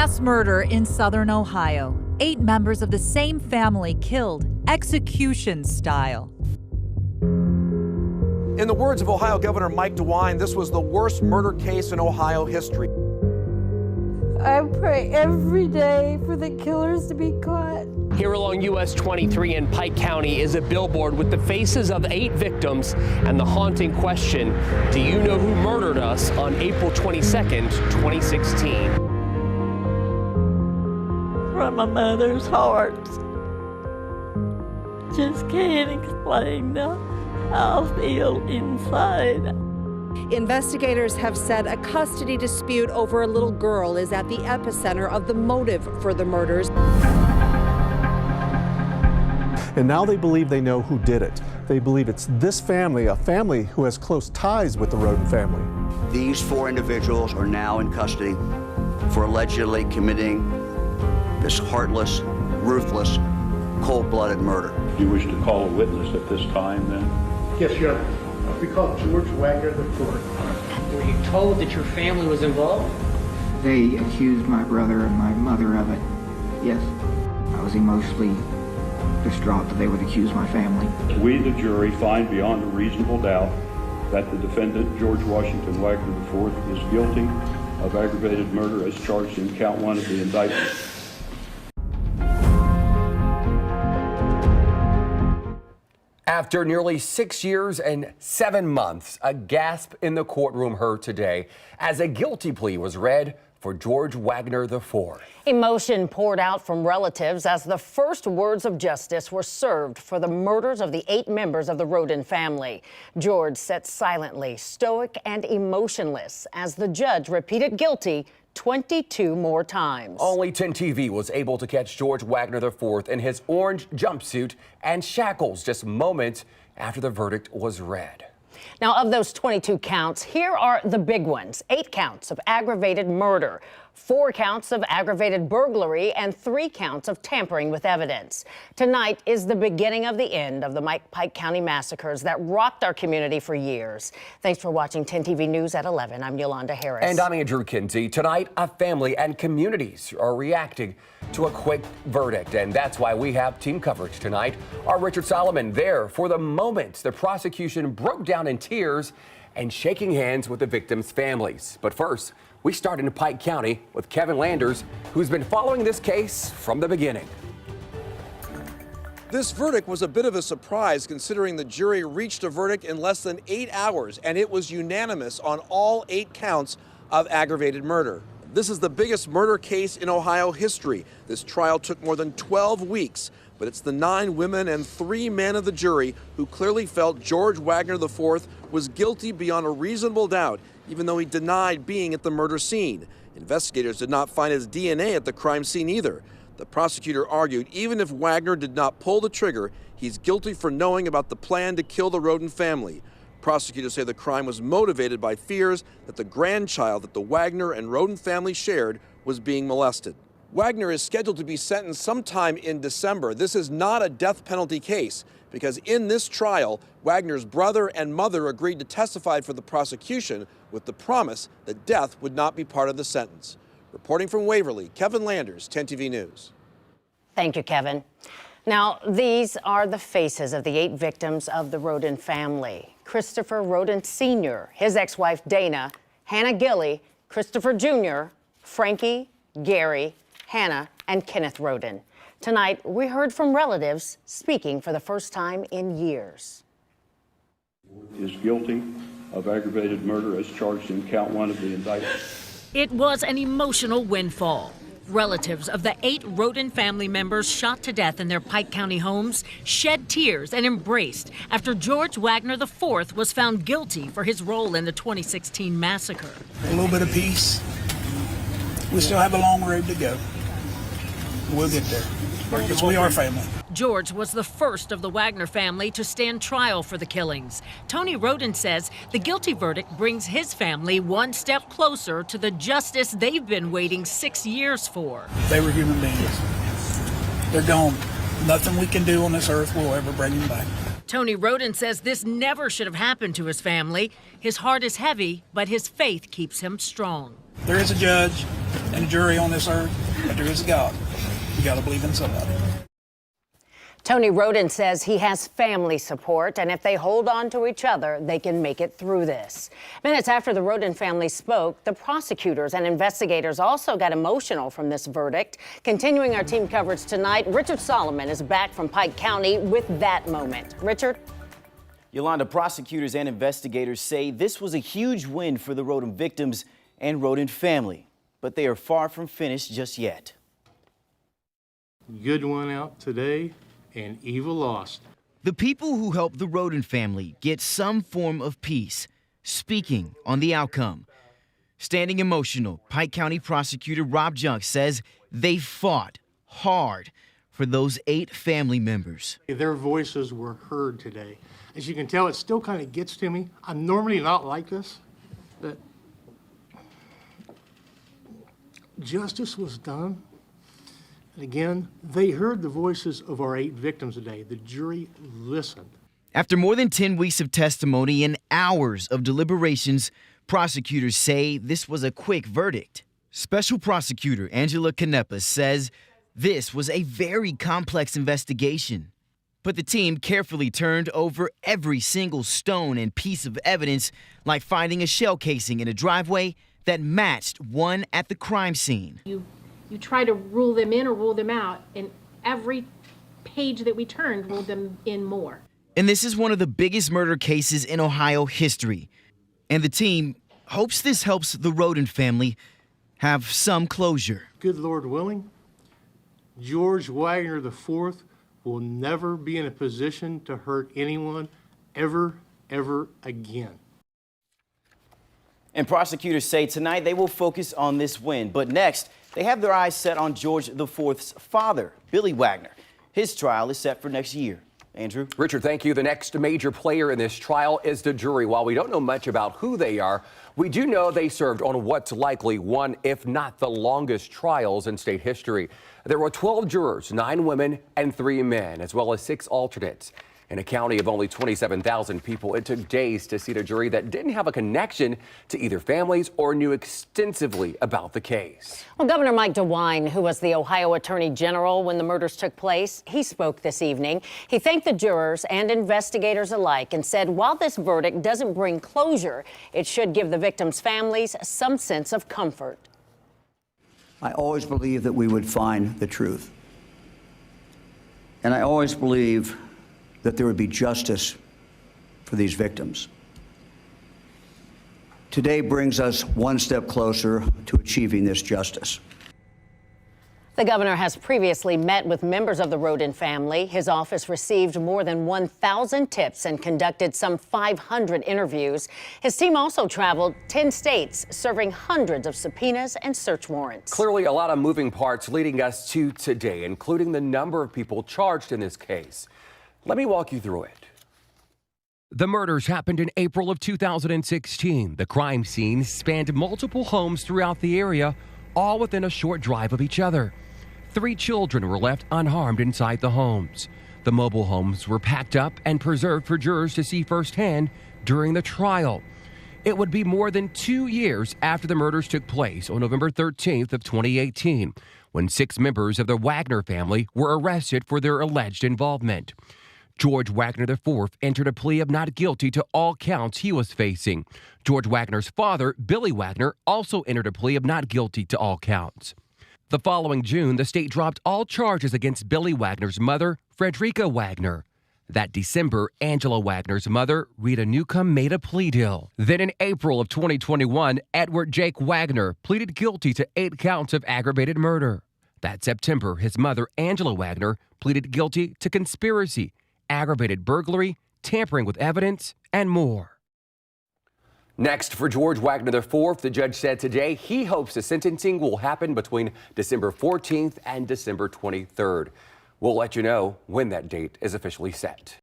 Mass murder in southern Ohio. 8 members of the same family killed, execution style. In the words of Ohio Governor Mike DeWine, this was the worst murder case in Ohio history. I pray every day for the killers to be caught. Here along US 23 in Pike County is a billboard with the faces of 8 victims and the haunting question, do you know who murdered us on April 22nd, 2016? From my mother's heart. Just can't explain how I feel inside. Investigators have said a custody dispute over a little girl is at the epicenter of the motive for the murders. And now they believe they know who did it. They believe it's this family, a family who has close ties with the Rhoden family. These 4 individuals are now in custody for allegedly committing this heartless, ruthless, cold-blooded murder. Do you wish to call a witness at this time, then? Yes, Your Honor. We call George Wagner IV. Were you told that your family was involved? They accused my brother and my mother of it. Yes. I was emotionally distraught that they would accuse my family. We, the jury, find beyond a reasonable doubt that the defendant, George Washington Wagner IV, is guilty of aggravated murder as charged in count 1 of the indictment. After nearly 6 years and 7 months, a gasp in the courtroom heard today as a guilty plea was read for George Wagner IV. Emotion poured out from relatives as the first words of justice were served for the murders of the 8 members of the Rhoden family. George sat silently, stoic and emotionless as the judge repeated guilty 22 more times. Only 10 TV was able to catch George Wagner IV in his orange jumpsuit and shackles just moments after the verdict was read. Now, of those 22 counts, here are the big ones. 8 counts of aggravated murder, 4 counts of aggravated burglary, and 3 counts of tampering with evidence. Tonight is the beginning of the end of the Pike County massacres that rocked our community for years. Thanks for watching 10 TV News at 11. I'm Yolanda Harris. And I'm Andrew Kinsey. Tonight, a family and communities are reacting to a quick verdict, and that's why we have team coverage tonight. Our Richard Solomon there for the moment the prosecution broke down in tears and shaking hands with the victims' families. But first, we start in Pike County with Kevin Landers, who's been following this case from the beginning. This verdict was a bit of a surprise considering the jury reached a verdict in less than 8 hours, and it was unanimous on all 8 counts of aggravated murder. This is the biggest murder case in Ohio history. This trial took more than 12 weeks, but it's the 9 women and 3 men of the jury who clearly felt George Wagner IV was guilty beyond a reasonable doubt, even though he denied being at the murder scene. Investigators did not find his DNA at the crime scene either. The prosecutor argued even if Wagner did not pull the trigger, he's guilty for knowing about the plan to kill the Rhoden family. Prosecutors say the crime was motivated by fears that the grandchild that the Wagner and Rhoden family shared was being molested. Wagner is scheduled to be sentenced sometime in December. This is not a death penalty case because in this trial, Wagner's brother and mother agreed to testify for the prosecution with the promise that death would not be part of the sentence. Reporting from Waverly, Kevin Landers, 10 TV News. Thank you, Kevin. Now, these are the faces of the 8 victims of the Rhoden family. Christopher Rhoden Sr., his ex-wife Dana, Hannah Gilley, Christopher Jr., Frankie, Gary, Hannah, and Kenneth Rhoden. Tonight, we heard from relatives speaking for the first time in years. Is guilty of aggravated murder as charged in count 1 of the indictment. It was an emotional windfall. Relatives of the 8 Rhoden family members shot to death in their Pike County homes shed tears and embraced after George Wagner IV was found guilty for his role in the 2016 massacre. A little bit of peace. We still have a long road to go. We'll get there because we are family. George was the first of the Wagner family to stand trial for the killings. Tony Rhoden says the guilty verdict brings his family one step closer to the justice they've been waiting 6 years for. They were human beings. They're gone. Nothing we can do on this earth will ever bring them back. Tony Rhoden says this never should have happened to his family. His heart is heavy, but his faith keeps him strong. There is a judge and a jury on this earth, but there is a God. You got to believe in somebody. Tony Rhoden says he has family support, and if they hold on to each other, they can make it through this. Minutes after the Rhoden family spoke, the prosecutors and investigators also got emotional from this verdict. Continuing our team coverage tonight, Richard Solomon is back from Pike County with that moment. Richard? Yolanda, prosecutors and investigators say this was a huge win for the Rhoden victims and Rhoden family, but they are far from finished just yet. Good one out today, and evil lost. The people who helped the Rhoden family get some form of peace, speaking on the outcome. Standing emotional, Pike County prosecutor Rob Junk says they fought hard for those 8 family members. Their voices were heard today. As you can tell, it still kind of gets to me. I'm normally not like this, but justice was done. And again, they heard the voices of our 8 victims today. The jury listened. After more than 10 weeks of testimony and hours of deliberations, prosecutors say this was a quick verdict. Special prosecutor Angela Canepa says this was a very complex investigation. But the team carefully turned over every single stone and piece of evidence, like finding a shell casing in a driveway that matched one at the crime scene. You try to rule them in or rule them out, and every page that we turned ruled them in more. And this is one of the biggest murder cases in Ohio history. And the team hopes this helps the Rhoden family have some closure. Good Lord willing, George Wagner IV will never be in a position to hurt anyone ever again. And prosecutors say tonight they will focus on this win. But next, they have their eyes set on George IV's father, Billy Wagner. His trial is set for next year. Andrew? Richard, thank you. The next major player in this trial is the jury. While we don't know much about who they are, we do know they served on what's likely one, if not the longest trials in state history. There were 12 jurors, 9 women and 3 men, as well as 6 alternates. In a county of only 27,000 people, it took days to seat a jury that didn't have a connection to either families or knew extensively about the case. Well, Governor Mike DeWine, who was the Ohio Attorney General when the murders took place, he spoke this evening. He thanked the jurors and investigators alike and said while this verdict doesn't bring closure, it should give the victims' families some sense of comfort. I always believed that we would find the truth. And I always believe that there would be justice for these victims. Today brings us one step closer to achieving this justice. The governor has previously met with members of the Rhoden family. His office received more than 1,000 tips and conducted some 500 interviews. His team also traveled 10 states, serving hundreds of subpoenas and search warrants. Clearly a lot of moving parts leading us to today, including the number of people charged in this case. Let me walk you through it. The murders happened in April of 2016. The crime scene spanned multiple homes throughout the area, all within a short drive of each other. 3 children were left unharmed inside the homes. The mobile homes were packed up and preserved for jurors to see firsthand during the trial. It would be more than 2 years after the murders took place on November 13th of 2018, when 6 members of the Wagner family were arrested for their alleged involvement. George Wagner IV entered a plea of not guilty to all counts he was facing. George Wagner's father, Billy Wagner, also entered a plea of not guilty to all counts. The following June, the state dropped all charges against Billy Wagner's mother, Frederica Wagner. That December, Angela Wagner's mother, Rita Newcomb, made a plea deal. Then in April of 2021, Edward Jake Wagner pleaded guilty to 8 counts of aggravated murder. That September, his mother, Angela Wagner, pleaded guilty to conspiracy, aggravated burglary, tampering with evidence, and more. Next, for George Wagner IV, the judge said today he hopes the sentencing will happen between December 14th and December 23rd. We'll let you know when that date is officially set.